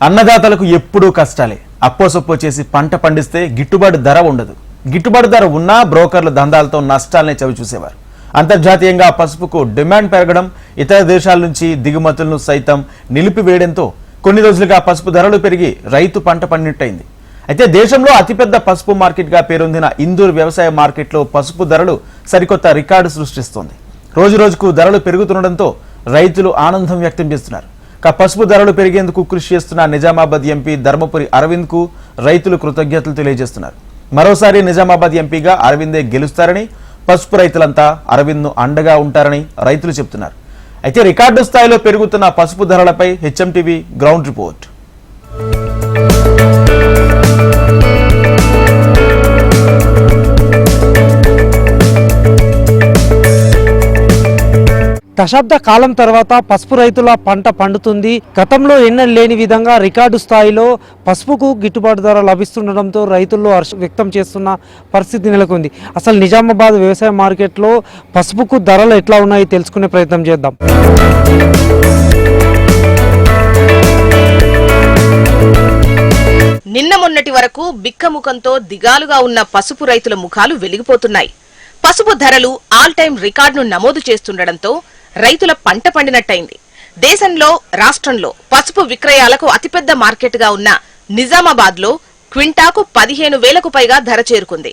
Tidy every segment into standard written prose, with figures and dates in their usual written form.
అన్నదాతలకు ఎప్పుడూ కష్టాలే. అప్పోసొప్పో చేసి పంట పండిస్తే గిట్టుబాటు ధర ఉండదు. గిట్టుబాటు ధర ఉన్నా బ్రోకర్ల దందాలతో నష్టాలనే చవిచూసేవారు. అంతర్జాతీయంగా పసుపుకు డిమాండ్ పెరగడం, ఇతర దేశాల నుంచి దిగుమతులను సైతం నిలిపివేయడంతో కొన్ని రోజులుగా పసుపు ధరలు పెరిగి రైతు పంట పండినట్టయింది. అయితే దేశంలో అతిపెద్ద పసుపు మార్కెట్గా పేరొందిన ఇందూర్ వ్యవసాయ మార్కెట్లో పసుపు ధరలు సరికొత్త రికార్డు సృష్టిస్తోంది. రోజు రోజుకు ధరలు పెరుగుతుండటంతో రైతులు ఆనందం వ్యక్తం చేస్తున్నారు. పసుపు ధరలు పెరిగేందుకు కృషి చేస్తున్న నిజామాబాద్ ఎంపీ ధర్మపురి అరవింద్ కు రైతులు కృతజ్ఞతలు తెలియజేస్తున్నారు. మరోసారి నిజామాబాద్ ఎంపీగా అరవిందే గెలుస్తారని, పసుపు రైతులంతా అరవింద్ ను అండగా ఉంటారని రైతులు చెబుతున్నారు. అయితే రికార్డు స్థాయిలో పెరుగుతున్న పసుపు ధరలపై హెచ్ఎంటీవీ గ్రౌండ్ రిపోర్ట్. దశాబ్ద కాలం తర్వాత పసుపు రైతుల పంట పండుతుంది. గతంలో ఎన్నడూ లేని విధంగా రికార్డు స్థాయిలో పసుపుకు గిట్టుబాటు ధర లభిస్తుండటంతో రైతుల్లో హర్షం వ్యక్తం చేస్తున్న పరిస్థితి నెలకొంది. అసలు నిజామాబాద్ వ్యవసాయ మార్కెట్లో పసుపుకు ధరలు ఎట్లా ఉన్నాయో తెలుసుకునే ప్రయత్నం చేద్దాం. నిన్న మొన్నటి వరకు బిక్కముఖంతో దిగాలుగా ఉన్న పసుపు రైతుల ముఖాలు వెలిగిపోతున్నాయి. పసుపు ధరలు ఆల్ టైం రికార్డును నమోదు చేస్తుండటంతో రైతుల పంట పండినట్టయింది. దేశంలో, రాష్ట్రంలో పసుపు విక్రయాలకు అతిపెద్ద మార్కెట్గా ఉన్న నిజామాబాద్ లో క్వింటాకు 15,000కు పైగా ధర చేరుకుంది.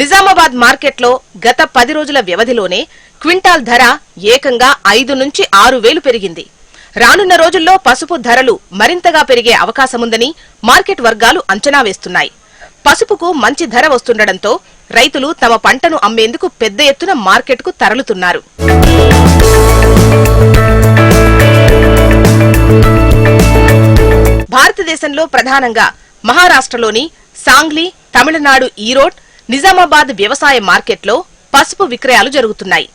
నిజామాబాద్ మార్కెట్లో గత 10 రోజుల వ్యవధిలోనే క్వింటాల్ ధర ఏకంగా 5 నుంచి 6,000 పెరిగింది. రానున్న రోజుల్లో పసుపు ధరలు మరింతగా పెరిగే అవకాశముందని మార్కెట్ వర్గాలు అంచనా వేస్తున్నాయి. పసుపుకు మంచి ధర వస్తుండటంతో రైతులు తమ పంటను అమ్మేందుకు పెద్ద ఎత్తున మార్కెట్కు తరలుతున్నారు. భారతదేశంలో ప్రధానంగా మహారాష్ట్రలోని సాంగ్లీ, తమిళనాడు ఈరోడ్, నిజామాబాద్ వ్యవసాయ మార్కెట్లో పసుపు విక్రయాలు జరుగుతున్నాయి.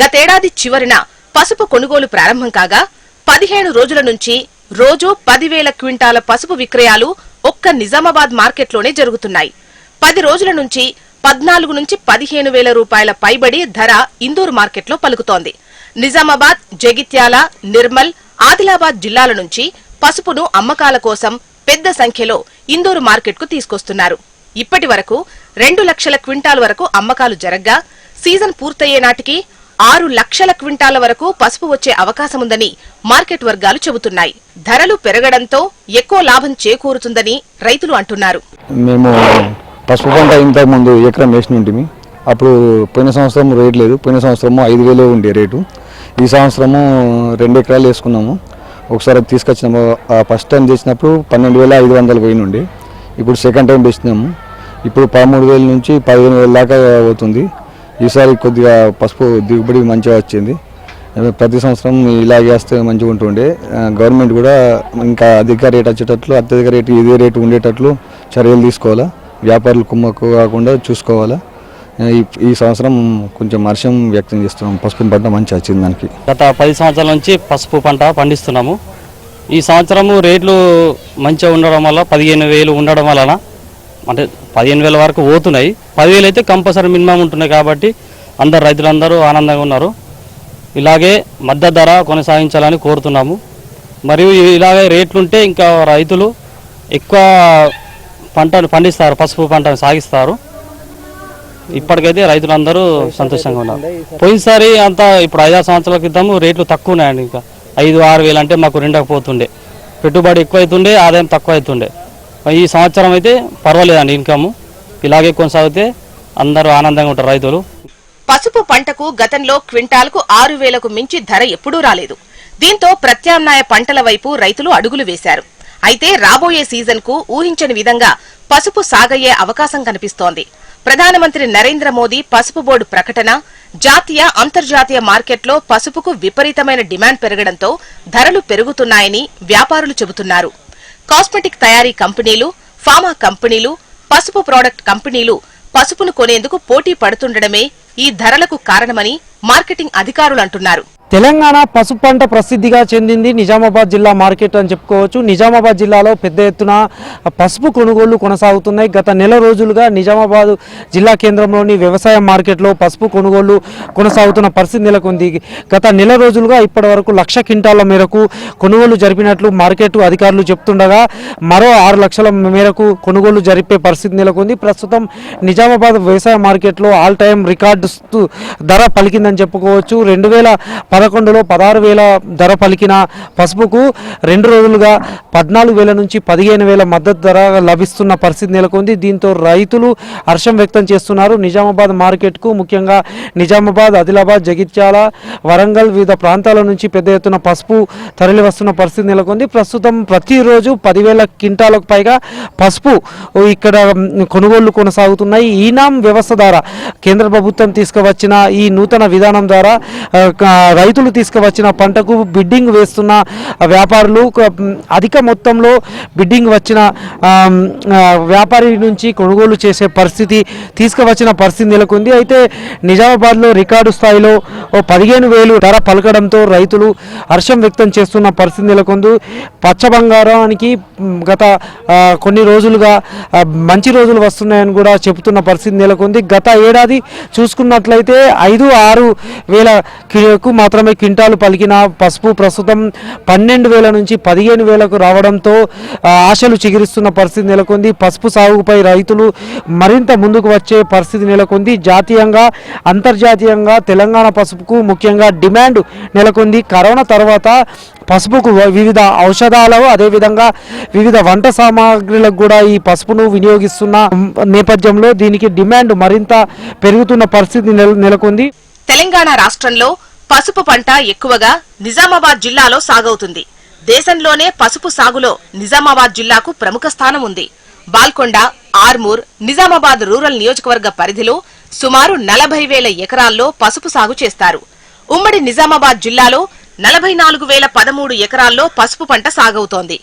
గతేడాది చివరిన పసుపు కొనుగోలు ప్రారంభం కాగా 15 రోజుల నుంచి రోజు 10,000 క్వింటాల పసుపు విక్రయాలు ఒక్క నిజామాబాద్ మార్కెట్లోనే జరుగుతున్నాయి. 10 రోజుల నుంచి 14 నుంచి 15,000 రూపాయల పైబడి ధర ఇందూరు మార్కెట్లో పలుకుతోంది. నిజామాబాద్, జగిత్యాల, నిర్మల్, ఆదిలాబాద్ జిల్లాల నుంచి పసుపును అమ్మకాల కోసం పెద్ద సంఖ్యలో ఇందూరు మార్కెట్కు తీసుకొస్తున్నారు. ఇప్పటి వరకు 2 లక్షల క్వింటాల్ వరకు అమ్మకాలు జరగ్గా సీజన్ పూర్తయ్యే నాటికి 6 లక్షల క్వింటాల వరకు పసుపు వచ్చే అవకాశముందని మార్కెట్ వర్గాలు చెబుతున్నాయి. ధరలు పెరగడంతో ఎక్కువ లాభం చేకూరుతుందని రైతులు అంటున్నారు. మేము పసుపు పంట ఇంతకు ముందు ఎకరం వేసిన ఉంటుంది. అప్పుడు పోయిన సంవత్సరం రేట్ లేదు. పోయిన సంవత్సరము 5,000 ఉండే రేటు. ఈ సంవత్సరము 2 ఎకరాలు వేసుకున్నాము. ఒకసారి తీసుకొచ్చినాము. ఫస్ట్ టైం చేసినప్పుడు 12,500 పోయినుండే. ఇప్పుడు సెకండ్ టైం వేసినాము. ఇప్పుడు 13,000 నుంచి 15,000 దాకా అవుతుంది. ఈసారి కొద్దిగా పసుపు దిగుబడి మంచిగా వచ్చింది. ప్రతి సంవత్సరం ఇలాగే వేస్తే మంచిగా ఉంటుండే. గవర్నమెంట్ కూడా ఇంకా అధిక రేట్ వచ్చేటట్లు, అత్యధిక రేటు ఇదే రేటు ఉండేటట్లు చర్యలు తీసుకోవాలా. వ్యాపారులు కుమ్మక్కు కాకుండా చూసుకోవాలా. ఈ సంవత్సరం కొంచెం హర్షం వ్యక్తం చేస్తున్నాం. పసుపు పంట మంచిగా వచ్చింది. దానికి గత 10 సంవత్సరాల నుంచి పసుపు పంట పండిస్తున్నాము. ఈ సంవత్సరము రేట్లు మంచిగా ఉండడం వల్ల 15,000 ఉండడం వలన అంటే 15,000 వరకు పోతున్నాయి. 10,000 అయితే కంపల్సరీ మినిమం ఉంటున్నాయి. కాబట్టి అందరు రైతులందరూ ఆనందంగా ఉన్నారు. ఇలాగే మద్దతు ధర కొనసాగించాలని కోరుతున్నాము. మరియు ఇలాగే రేట్లుంటే ఇంకా రైతులు ఎక్కువ పంటను పండిస్తారు, పసుపు పంటను సాగిస్తారు. ఇప్పటికైతే రైతులందరూ సంతోషంగా ఉన్నారు. పోయినసారి అంతా ఇప్పుడు 5-6 సంవత్సరాల క్రితం రేట్లు తక్కువ ఉన్నాయండి. ఇంకా 5-6 వేలు అంటే మాకు రెండకపోతుండే. పెట్టుబడి ఎక్కువ అవుతుండే, ఆదాయం తక్కువ అవుతుండే. ఈ సంవత్సరం అయితే పర్వాలేదండి. ఇన్కమ్ ఇలాగే కొనసాగితే అందరూ ఆనందంగా ఉంటారు రైతులు. పసుపు పంటకు గతంలో క్వింటాల్కు 6,000కు మించి ధర ఎప్పుడూ రాలేదు. దీంతో ప్రత్యామ్నాయ పంటల వైపు రైతులు అడుగులు వేశారు. అయితే రాబోయే సీజన్ కు ఊహించని విధంగా పసుపు సాగయ్యే అవకాశం కనిపిస్తోంది. ప్రధానమంత్రి నరేంద్ర మోదీ పసుపు బోర్డు ప్రకటన, జాతీయ, అంతర్జాతీయ మార్కెట్లో పసుపుకు విపరీతమైన డిమాండ్ పెరగడంతో ధరలు పెరుగుతున్నాయని వ్యాపారులు చెబుతున్నారు. కాస్మెటిక్ తయారీ కంపెనీలు, ఫార్మా కంపెనీలు, పసుపు ప్రోడక్ట్ కంపెనీలు పసుపును కొనేందుకు పోటీ పడుతుండడమే ఈ ధరలకు కారణమని మార్కెటింగ్ అధికారులు అంటున్నారు. తెలంగాణ పసుపు పంట ప్రసిద్ధిగా చెందింది నిజామాబాద్ జిల్లా మార్కెట్ అని చెప్పుకోవచ్చు. నిజామాబాద్ జిల్లాలో పెద్ద ఎత్తున పసుపు కొనుగోళ్లు కొనసాగుతున్నాయి. గత నెల రోజులుగా నిజామాబాద్ జిల్లా కేంద్రంలోని వ్యవసాయ మార్కెట్లో పసుపు కొనుగోళ్లు కొనసాగుతున్న పరిస్థితి నెలకొంది. గత నెల రోజులుగా ఇప్పటి వరకు 1,00,000 క్వింటాల మేరకు కొనుగోలు జరిపినట్లు మార్కెట్ అధికారులు చెప్తుండగా మరో 6 లక్షల మేరకు కొనుగోలు జరిపే పరిస్థితి నెలకొంది. ప్రస్తుతం నిజామాబాద్ వ్యవసాయ మార్కెట్లో ఆల్ టైమ్ రికార్డు ధర పలికిందని చెప్పుకోవచ్చు. 2011లో 16,000 ధర పలికిన పసుపుకు 2 రోజులుగా 14,000 నుంచి 15,000 మద్దతు ధర లభిస్తున్న పరిస్థితి నెలకొంది. దీంతో రైతులు హర్షం వ్యక్తం చేస్తున్నారు. నిజామాబాద్ మార్కెట్కు ముఖ్యంగా నిజామాబాద్, ఆదిలాబాద్, జగిత్యాల, వరంగల్ వివిధ ప్రాంతాల నుంచి పెద్ద ఎత్తున పసుపు తరలి వస్తున్న పరిస్థితి నెలకొంది. ప్రస్తుతం ప్రతిరోజు 10,000 క్వింటాలకు పైగా పసుపు ఇక్కడ కొనుగోళ్లు కొనసాగుతున్నాయి. ఈనాం వ్యవస్థ ద్వారా కేంద్ర ప్రభుత్వం తీసుకువచ్చిన ఈ నూతన విధానం ద్వారా రైతులు తీసుకువచ్చిన పంటకు బిడ్డింగ్ వేస్తున్న వ్యాపారులు అధిక మొత్తంలో బిడ్డింగ్ వచ్చిన వ్యాపారి నుంచి కొనుగోలు చేసే పరిస్థితి తీసుకువచ్చిన పరిస్థితి నెలకొంది. అయితే నిజామాబాద్లో రికార్డు స్థాయిలో 15,000 ధర పలకడంతో రైతులు హర్షం వ్యక్తం చేస్తున్న పరిస్థితి నెలకొంది. పచ్చ బంగారానికి గత కొన్ని రోజులుగా మంచి రోజులు వస్తున్నాయని కూడా చెబుతున్న పరిస్థితి నెలకొంది. గత ఏడాది చూసుకున్నట్లయితే 5-6 వేలకు మాత్రమే క్వింటాలు పలికిన పసుపు ప్రస్తుతం 12,000 నుంచి 15,000కు రావడంతో ఆశలు చిగురిస్తున్న పరిస్థితి నెలకొంది. పసుపు సాగుపై రైతులు మరింత ముందుకు వచ్చే పరిస్థితి నెలకొంది. జాతీయంగా, అంతర్జాతీయంగా తెలంగాణ పసుపుకు ముఖ్యంగా డిమాండ్ నెలకొంది. కరోనా తర్వాత పసుపుకు వివిధ ఔషధాలు, అదేవిధంగా వివిధ వంట సామాగ్రిలకు కూడా ఈ పసుపును వినియోగిస్తున్న నేపథ్యంలో దీనికి డిమాండ్ మరింత పెరుగుతున్న పరిస్థితి నెలకొంది. తెలంగాణ రాష్ట్రంలో పసుపు పంట ఎక్కువగా నిజామాబాద్ జిల్లాలో సాగవుతుంది. దేశంలోనే పసుపు సాగులో నిజామాబాద్ జిల్లాకు ప్రముఖ స్థానం ఉంది. బాల్కొండ, ఆర్మూర్, నిజామాబాద్ రూరల్ నియోజకవర్గ పరిధిలో సుమారు 40,000 ఎకరాల్లో పసుపు సాగు చేస్తారు. ఉమ్మడి నిజామాబాద్ జిల్లాలో 44,013 ఎకరాల్లో పసుపు పంట సాగవుతోంది.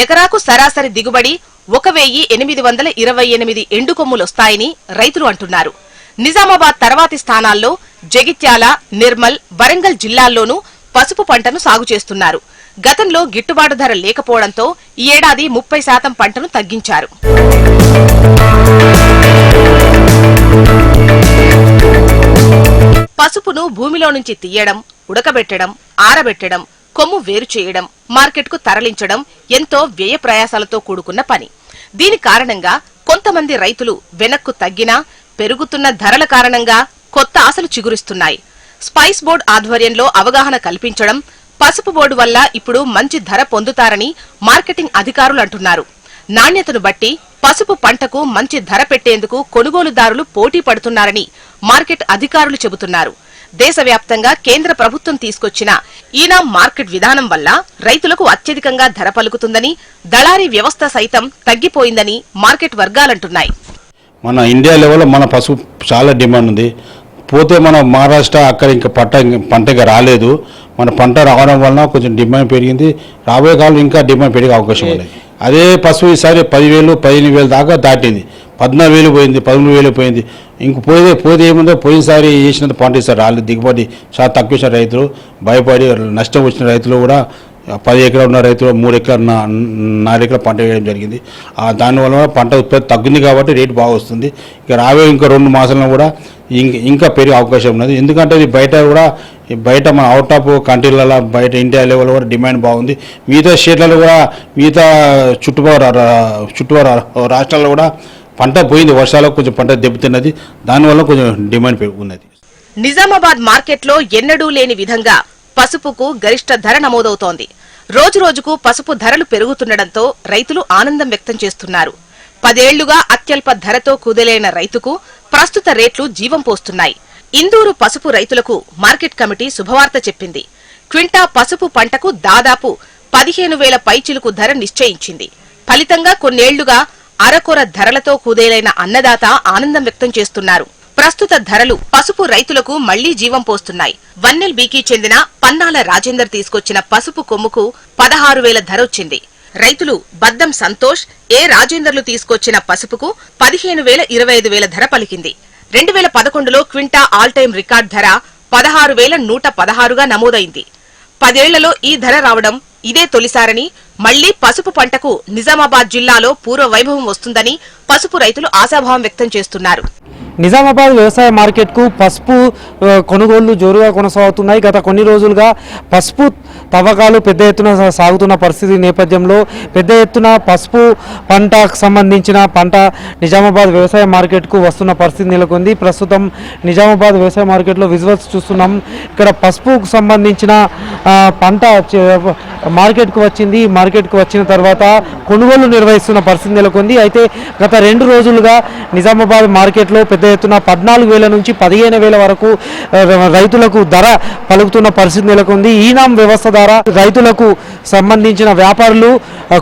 ఎకరాకు సరాసరి దిగుబడి 1,828 ఎండు కొమ్ములొస్తాయని రైతులు అంటున్నారు. నిజామాబాద్ తర్వాతి స్థానాల్లో జగిత్యాల, నిర్మల్, వరంగల్ జిల్లాల్లోనూ పసుపు పంటను సాగు చేస్తున్నారు. గతంలో గిట్టుబాటు ధర లేకపోవడంతో ఈ ఏడాది 30% పంటను తగ్గించారు. పసుపును భూమిలో నుంచి తీయడం, ఉడకబెట్టడం, ఆరబెట్టడం, కొమ్ము వేరు చేయడం, మార్కెట్కు తరలించడం ఎంతో వ్యయ ప్రయాసాలతో కూడుకున్న పని. దీని కారణంగా కొంతమంది రైతులు వెనక్కు తగ్గినా పెరుగుతున్న ధరల కారణంగా కొత్త ఆశలు చిగురిస్తున్నాయి. స్పైస్ బోర్డు ఆధ్వర్యంలో అవగాహన కల్పించడం, పసుపు బోర్డు వల్ల ఇప్పుడు మంచి ధర పొందుతారని మార్కెటింగ్ అధికారులు అంటున్నారు. నాణ్యతను బట్టి పసుపు పంటకు మంచి ధర పెట్టేందుకు కొనుగోలుదారులు పోటీ పడుతున్నారని మార్కెట్ అధికారులు చెబుతున్నారు. దేశవ్యాప్తంగా కేంద్ర ప్రభుత్వం తీసుకొచ్చిన ఈనాం మార్కెట్ విధానం వల్ల రైతులకు అత్యధికంగా ధర పలుకుతుందని, దళారీ వ్యవస్థ సైతం తగ్గిపోయిందని మార్కెట్ వర్గాలంటున్నాయి. మన ఇండియా లెవెల్లో మన పసుపు చాలా డిమాండ్ ఉంది. పోతే మన మహారాష్ట్ర అక్కడ ఇంకా పంటగా రాలేదు. మన పంట రావడం వలన కొంచెం డిమాండ్ పెరిగింది. రాబోయే కాలం ఇంకా డిమాండ్ పెరిగే అవకాశం ఉంది. అదే పసుపు ఈసారి 10,000, 15,000 దాకా దాటింది. 14,000 పోయింది, 13,000 పోయింది. ఇంక పోతే ఏముందో పోయినసారి వేసినంత పంట ఈసారి రాలేదు. దిగుబడి చాలా తక్కువ వచ్చిన రైతులు భయపడి నష్టం వచ్చిన రైతులు కూడా 10 ఎకరాలు ఉన్న రైతులు 3 ఎకరాలు 4 ఎకరాలు పంట వేయడం జరిగింది. దానివల్ల పంట ఉత్పత్తి తగ్గింది కాబట్టి రేటు బాగా వస్తుంది. ఇక రాబోయే ఇంకా 2 మాసాలను కూడా ఇంకా పెరిగే అవకాశం ఉన్నది. ఎందుకంటే ఇది బయట మన అవుట్ ఆఫ్ కంట్రీలలో బయట ఇండియా లెవెల్ కూడా డిమాండ్ బాగుంది. మిగతా స్టేట్లలో కూడా మిగతా చుట్టుపక్కల రాష్ట్రాల్లో కూడా పంట పోయింది. వర్షాలకు కొంచెం పంట దెబ్బతిన్నది. దానివల్ల కొంచెం డిమాండ్ పెరుగుతున్నది. నిజామాబాద్ మార్కెట్లో ఎన్నడూ లేని విధంగా పసుపుకు గరిష్ట ధర నమోదవుతోంది. రోజురోజుకు పసుపు ధరలు పెరుగుతుండటంతో రైతులు ఆనందం వ్యక్తం చేస్తున్నారు. 10 ఏళ్లుగా అత్యల్ప ధరతో కుదేలైన రైతుకు ప్రస్తుత రేట్లు జీవం పోస్తున్నాయి. ఇందూరు పసుపు రైతులకు మార్కెట్ కమిటీ శుభవార్త చెప్పింది. క్వింటా పసుపు పంటకు దాదాపు 15,000 పైచిలుకు ధర నిశ్చయించింది. ఫలితంగా కొన్నేళ్లుగా అరకొర ధరలతో కుదేలైన అన్నదాత ఆనందం వ్యక్తం చేస్తున్నారు. ప్రస్తుత ధరలు పసుపు రైతులకు మళ్లీ జీవం పోస్తున్నాయి. వన్నెల్ బీకి చెందిన పన్నాల రాజేందర్ తీసుకొచ్చిన పసుపు కొమ్ముకు 16,000 ధరొచ్చింది. రైతులు బద్దం సంతోష్, ఏ రాజేందర్లు తీసుకొచ్చిన పసుపుకు 15,000, 25,000 ధర పలికింది. 2011లో క్వింటా ఆల్ టైమ్ రికార్డ్ ధర 16,116గా నమోదైంది. 10 ఏళ్లలో ఈ ధర రావడం ఇదే తొలిసారని, మళ్లీ పసుపు పంటకు నిజామాబాద్ జిల్లాలో పూర్వ వైభవం వస్తుందని పసుపు రైతులు ఆశాభావం వ్యక్తం చేస్తున్నారు. నిజామాబాద్ వ్యవసాయ మార్కెట్కు పసుపు కొనుగోళ్లు జోరుగా కొనసాగుతున్నాయి. గత కొన్ని రోజులుగా పసుపు తవ్వకాలు పెద్ద ఎత్తున సాగుతున్న పరిస్థితి నేపథ్యంలో పెద్ద ఎత్తున పసుపు పంటకు సంబంధించిన పంట నిజామాబాద్ వ్యవసాయ మార్కెట్కు వస్తున్న పరిస్థితి నెలకొంది. ప్రస్తుతం నిజామాబాద్ వ్యవసాయ మార్కెట్లో విజువల్స్ చూస్తున్నాం. ఇక్కడ పసుపుకు సంబంధించిన పంట మార్కెట్కు వచ్చింది. మార్కెట్కు వచ్చిన తర్వాత కొనుగోలు నిర్వహిస్తున్న పరిస్థితి నెలకొంది. అయితే గత 2 రోజులుగా నిజామాబాద్ మార్కెట్లో పెద్ద ఎత్తున 14,000 నుంచి 15,000 వరకు రైతులకు ధర పలుకుతున్న పరిస్థితి నెలకొంది. ఈనాం వ్యవస్థ ద్వారా రైతులకు సంబంధించిన వ్యాపారులు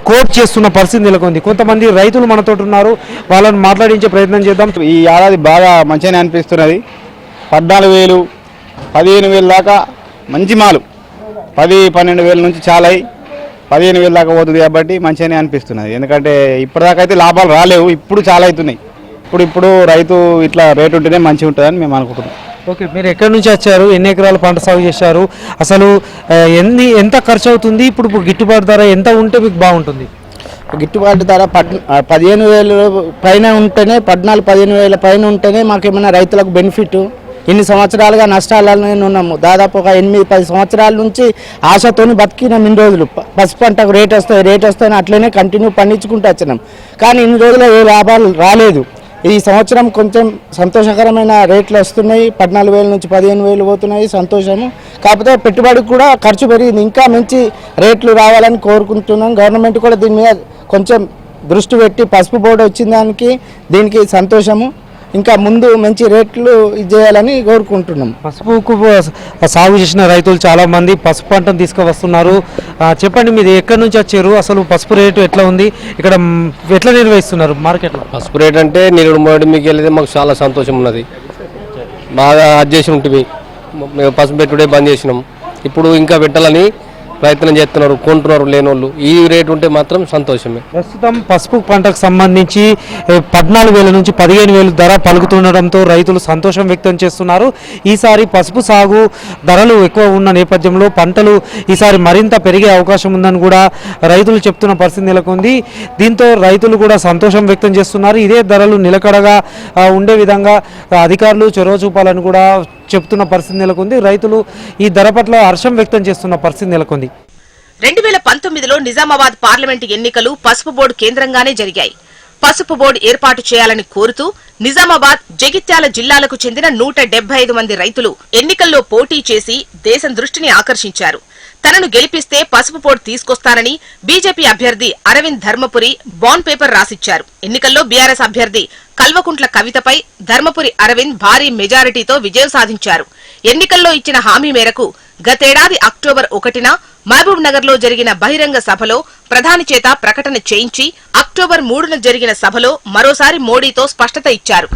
కోట్ చేస్తున్న పరిస్థితి నెలకొంది. కొంతమంది రైతులు మనతో ఉన్నారు, వాళ్ళని మాట్లాడించే ప్రయత్నం చేద్దాం. ఈ ఏడాది బాగా మంచిగానే అనిపిస్తున్నది. 14,000, 15,000 దాకా మంచి మాలు, 10-12,000 నుంచి చాలా 15,000 దాకా పోతుంది కాబట్టి మంచిగానే అనిపిస్తున్నది. ఎందుకంటే ఇప్పటిదాకా అయితే లాభాలు రాలేవు, ఇప్పుడు చాలా అవుతున్నాయి. ఇప్పుడు రైతు ఇట్లా రేటు ఉంటేనే మంచిగా ఉంటుందని మేము అనుకుంటున్నాం. ఓకే, మీరు ఎక్కడి నుంచి వచ్చారు? ఎన్ని ఎకరాల పంట సాగు చేశారు? అసలు ఎంత ఖర్చు అవుతుంది? ఇప్పుడు గిట్టుబాటు ధర ఎంత ఉంటే మీకు బాగుంటుంది? గిట్టుబాటు ధర 15,000 పైన ఉంటేనే, 14-15,000 పైన ఉంటేనే మాకేమైనా రైతులకు బెనిఫిట్. ఇన్ని సంవత్సరాలుగా నష్టాలనే ఉన్నాము. దాదాపు ఒక 8-10 సంవత్సరాల నుంచి ఆశతోని బతికినాం. ఇన్ని రోజులు పసుపు పంటకు రేట్ వస్తాయని అట్లనే కంటిన్యూ పండించుకుంటూ వచ్చినాం. కానీ ఇన్ని రోజులు ఏ లాభాలు రాలేదు. ఈ సంవత్సరం కొంచెం సంతోషకరమైన రేట్లు వస్తున్నాయి. 14,000 నుంచి 15,000 పోతున్నాయి, సంతోషము. కాకపోతే పెట్టుబడికి కూడా ఖర్చు పెరిగింది. ఇంకా మంచి రేట్లు రావాలని కోరుకుంటున్నాం. గవర్నమెంట్ కూడా దీని మీద కొంచెం దృష్టి పెట్టి పసుపు బోర్డు వచ్చిన దీనికి సంతోషము. ఇంకా ముందు మంచి రేట్లు చేయాలని కోరుకుంటున్నాం. పసుపుకు సాగు చేసిన రైతులు చాలా మంది పసుపు పంటను తీసుకువస్తున్నారు. చెప్పండి, మీరు ఎక్కడి నుంచి వచ్చారు? అసలు పసుపు రేటు ఎట్లా ఉంది? ఇక్కడ ఎట్లా నిర్వహిస్తున్నారు మార్కెట్లో? పసుపు రేట్ అంటే నిరుడు మోడి మీకు వెళ్తే మాకు చాలా సంతోషం ఉన్నది. బాగా అది చేసి ఉంటుంది. మేము పసుపు పెట్టుడే బంద్ చేసినాం. ఇప్పుడు ఇంకా పెట్టాలని ప్రయత్నం చేస్తున్నారు, కొంటున్నారు లేనోళ్ళు. ఈ రేటు ఉంటే మాత్రం సంతోషమే. ప్రస్తుతం పసుపు పంటకు సంబంధించి 14,000 నుంచి 15,000 ధర పలుకుతుండడంతో రైతులు సంతోషం వ్యక్తం చేస్తున్నారు. ఈసారి పసుపు సాగు ధరలు ఎక్కువ ఉన్న నేపథ్యంలో పంటలు ఈసారి మరింత పెరిగే అవకాశం ఉందని కూడా రైతులు చెప్తున్న పరిస్థితి నెలకొంది. దీంతో రైతులు కూడా సంతోషం వ్యక్తం చేస్తున్నారు. ఇదే ధరలు నిలకడగా ఉండే విధంగా అధికారులు చొరవ చూపాలని కూడా చెప్తున్న పరిస్థితి నెలకొంది. రైతులు ఈ ధర పట్ల హర్షం వ్యక్తం చేస్తున్న పరిస్థితి నెలకొంది. 2019లో నిజామాబాద్ పార్లమెంటు ఎన్నికలు పసుపు బోర్డు కేంద్రంగానే జరిగాయి. పసుపు బోర్డు ఏర్పాటు చేయాలని కోరుతూ నిజామాబాద్, జగిత్యాల జిల్లాలకు చెందిన 175 మంది రైతులు ఎన్నికల్లో పోటీ చేసి దేశం దృష్టిని ఆకర్షించారు. తనను గెలిపిస్తే పసుపు బోర్డు తీసుకొస్తానని బీజేపీ అభ్యర్థి అరవింద్ ధర్మపురి బాండ్ పేపర్ రాసిచ్చారు. ఎన్నికల్లో బీఆర్ఎస్ అభ్యర్థి కల్వకుంట్ల కవితపై ధర్మపురి అరవింద్ భారీ మెజారిటీతో విజయం సాధించారు. ఎన్నికల్లో ఇచ్చిన హామీ మేరకు గతేడాది అక్టోబర్ 1న మహబూబ్ నగర్ లో జరిగిన బహిరంగ సభలో ప్రధాని చేత ప్రకటన చేయించి అక్టోబర్ 3న జరిగిన సభలో మరోసారి మోడీతో స్పష్టత ఇచ్చారు.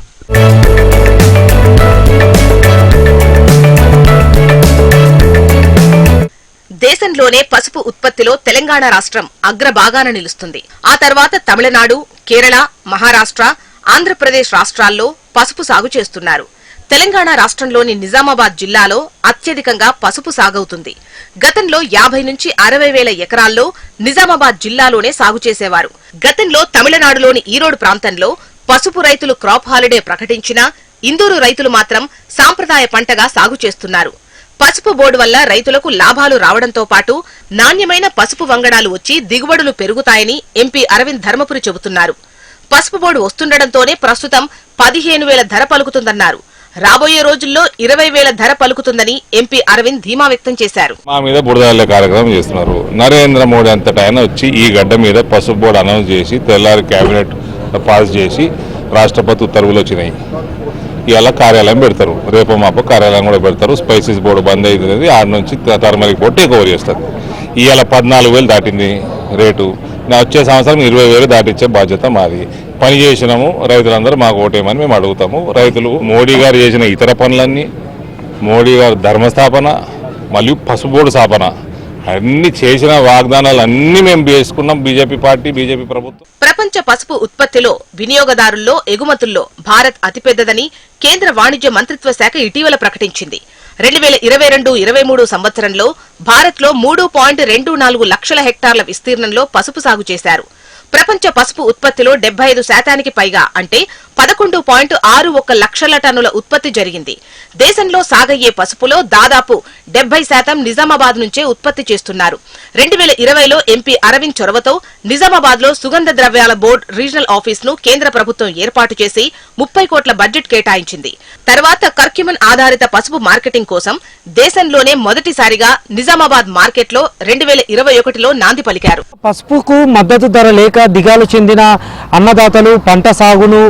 దేశంలోనే పసుపు ఉత్పత్తిలో తెలంగాణ రాష్ట్రం అగ్రభాగాన నిలుస్తుంది. ఆ తర్వాత తమిళనాడు, కేరళ, మహారాష్ట్ర, ఆంధ్రప్రదేశ్ రాష్ట్రాల్లో పసుపు సాగు చేస్తున్నారు. తెలంగాణ రాష్ట్రంలోని నిజామాబాద్ జిల్లాలో అత్యధికంగా పసుపు సాగవుతుంది. గతంలో 50 నుంచి 60 వేల ఎకరాల్లో నిజామాబాద్ జిల్లాలోనే సాగు చేసేవారు. గతంలో తమిళనాడులోని ఈరోడ్ ప్రాంతంలో పసుపు రైతులు క్రాప్ హాలిడే ప్రకటించినా ఇందూరు రైతులు మాత్రం సాంప్రదాయ పంటగా సాగు చేస్తున్నారు. పసుపు బోర్డు వల్ల రైతులకు లాభాలు రావడంతో పాటు నాణ్యమైన పసుపు వంగడాలు వచ్చి దిగుబడులు పెరుగుతాయని ఎంపీ అరవింద్ ధర్మపురి చెబుతున్నారు. పసుపు బోర్డు వస్తుండటంతోనే ప్రస్తుతం 15,000 ధర పలుకుతుందన్నారు. రాబోయే రోజుల్లో 20,000 ధర పలుకుతుందని ఎంపీ అరవింద్ ధీమా వ్యక్తం చేశారు. మా మీద బురదల్లే కార్యక్రమం చేస్తున్నారు. నరేంద్ర మోడీ అంతటా ఆయన వచ్చి ఈ గడ్డ మీద పసుపు బోర్డు అనౌన్స్ చేసి తెల్లారి కేబినెట్ పాస్ చేసి రాష్ట్రపతి ఉత్తర్వులు వచ్చినాయి. ఇవాళ కార్యాలయం పెడతారు, రేపు మాపో కార్యాలయం కూడా పెడతారు. స్పైసెస్ బోర్డు బంద్ అవుతుంది, ఆడ నుంచి టర్మరిక్ బోర్డు టేక్ ఓవర్ చేస్తారు. ఇవాళ 14,000 దాటింది రేటు. నా వచ్చే సంవత్సరం 20,000 దాటించే బాధ్యత మాది. పని చేసినాము, రైతులందరూ మాకు ఓటేయమని మేము అడుగుతాము. రైతులు మోడీ గారు చేసిన ఇతర పనులన్నీ, మోడీ గారు ధర్మస్థాపన మరియు పసుపు బోర్డు స్థాపన అన్ని చేసిన వాగ్దానాలు అన్ని మేము చేసుకున్నాం. బీజేపీ పార్టీ, బీజేపీ ప్రభుత్వం. ప్రపంచ పసుపు ఉత్పత్తిలో, వినియోగదారుల్లో, ఎగుమతుల్లో భారత్ అతిపెద్దదని కేంద్ర వాణిజ్య మంత్రిత్వ శాఖ ఇటీవల ప్రకటించింది. 2022-23 సంవత్సరంలో భారత్లో 3.24 లక్షల హెక్టార్ల విస్తీర్ణంలో పసుపు సాగు చేశారు. ప్రపంచ పసుపు ఉత్పత్తిలో 75% పైగా అంటే 11.61 లక్షల టన్నుల ఉత్పత్తి జరిగింది. దేశంలో సాగయ్యే పసుపులో దాదాపు 70% నిజామాబాద్ నుంచే ఉత్పత్తి చేస్తున్నారు. 2020లో ఎంపీ అరవింద్ చొరవతో నిజామాబాద్ లో సుగంధ ద్రవ్యాల బోర్డు రీజనల్ ఆఫీస్ ను కేంద్ర ప్రభుత్వం ఏర్పాటు చేసి 30 కోట్ల బడ్జెట్ కేటాయించింది. తర్వాత కర్క్యుమన్ ఆధారిత పసుపు మార్కెటింగ్ కోసం దేశంలోనే మొదటిసారిగా నిజామాబాద్ మార్కెట్లో 2021లో నాంది పలికారు. పసుపుకు మద్దతు ధర లేక దిగాలు చెందిన అన్నదాతలు పంట సాగును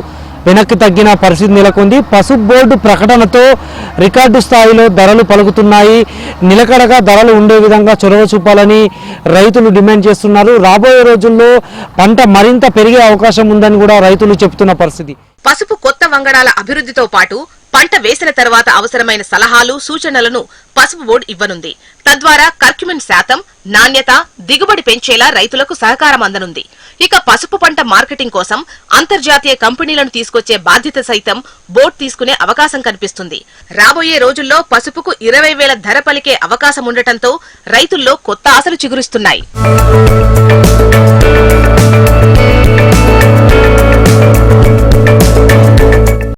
వెనక్కి తగ్గిన పరిస్థితి నెలకొంది. పసుపు బోర్డు ప్రకటనతో రికార్డు స్థాయిలో ధరలు పలుకుతున్నాయి. నిలకడగా ధరలు ఉండే విధంగా చొరవ చూపాలని రైతులు డిమాండ్ చేస్తున్నారు. రాబోయే రోజుల్లో పంట మరింత పెరిగే అవకాశం ఉందని కూడా రైతులు చెబుతున్న పరిస్థితి. పసుపు కొత్త వంగడాల అభివృద్ధితో పాటు పంట వేసిన తర్వాత అవసరమైన సలహాలు, సూచనలను పసుపు బోర్డు ఇవ్వనుంది. తద్వారా కర్క్యుమన్ శాతం, నాణ్యత, దిగుబడి పెంచేలా రైతులకు సహకారం అందనుంది. ఇక పసుపు పంట మార్కెటింగ్ కోసం అంతర్జాతీయ కంపెనీలను తీసుకొచ్చే బాధ్యత సైతం బోర్డు తీసుకునే అవకాశం కనిపిస్తుంది. రాబోయే రోజుల్లో పసుపుకు 20,000 ధర పలికే అవకాశం ఉండటంతో రైతుల్లో కొత్త ఆశలు చిగురిస్తున్నాయి.